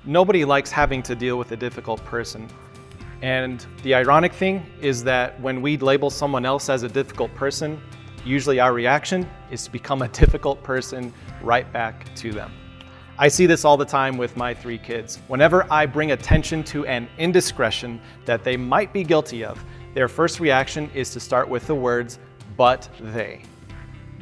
Nobody likes having to deal with a difficult person. And the ironic thing is that when we label someone else as a difficult person, usually our reaction is to become a difficult person right back to them. I see this all the time with my 3 kids. Whenever I bring attention to an indiscretion that they might be guilty of, their first reaction is to start with the words, "but they."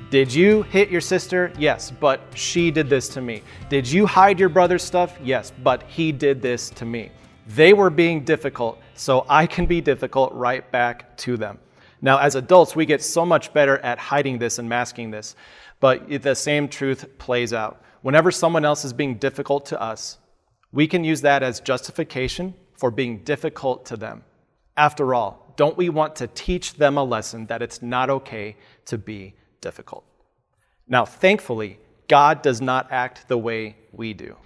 Did you hit your sister? Yes, but she did this to me. Did you hide your brother's stuff? Yes, but he did this to me. They were being difficult, so I can be difficult right back to them. Now, as adults, we get so much better at hiding this and masking this, but the same truth plays out. Whenever someone else is being difficult to us, we can use that as justification for being difficult to them. After all, don't we want to teach them a lesson that it's not okay to be difficult? Now, thankfully, God does not act the way we do.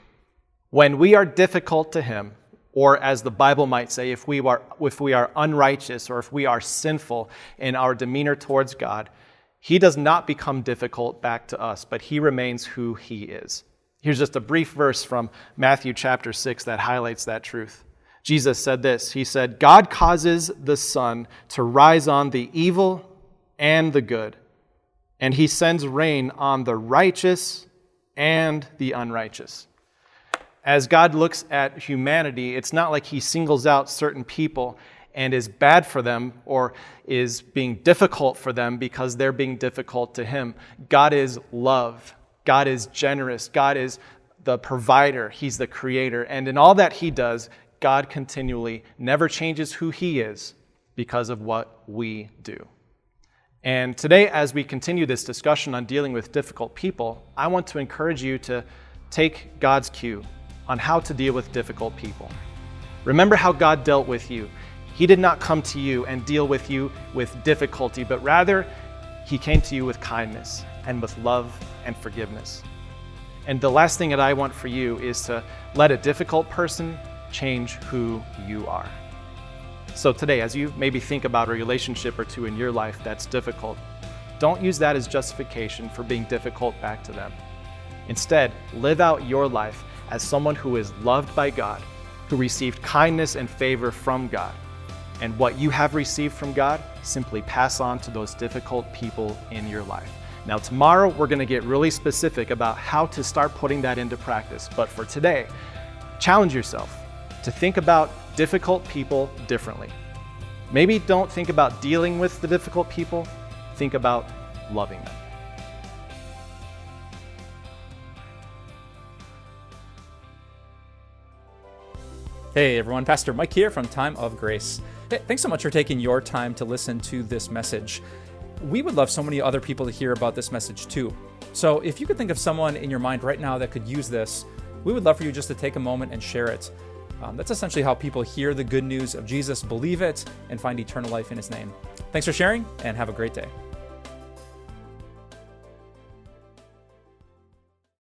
When we are difficult to Him, or as the Bible might say, if we are unrighteous or if we are sinful in our demeanor towards God, He does not become difficult back to us, but He remains who He is. Here's just a brief verse from Matthew chapter 6 that highlights that truth. Jesus said this. He said, "God causes the sun to rise on the evil and the good, and He sends rain on the righteous and the unrighteous." As God looks at humanity, it's not like He singles out certain people and is bad for them or is being difficult for them because they're being difficult to Him. God is love. God is generous. God is the provider. He's the creator. And in all that He does, God continually never changes who He is because of what we do. And today, as we continue this discussion on dealing with difficult people, I want to encourage you to take God's cue on how to deal with difficult people. Remember how God dealt with you. He did not come to you and deal with you with difficulty, but rather He came to you with kindness and with love and forgiveness. And the last thing that I want for you is to let a difficult person change who you are. So today, as you maybe think about a relationship or two in your life that's difficult, don't use that as justification for being difficult back to them. Instead, live out your life as someone who is loved by God, who received kindness and favor from God. And what you have received from God, simply pass on to those difficult people in your life. Now, tomorrow, we're going to get really specific about how to start putting that into practice. But for today, challenge yourself to think about difficult people differently. Maybe don't think about dealing with the difficult people, think about loving them. Hey everyone, Pastor Mike here from Time of Grace. Hey, thanks so much for taking your time to listen to this message. We would love so many other people to hear about this message too. So if you could think of someone in your mind right now that could use this, we would love for you just to take a moment and share it. That's essentially how people hear the good news of Jesus, believe it, and find eternal life in His name. Thanks for sharing, and have a great day.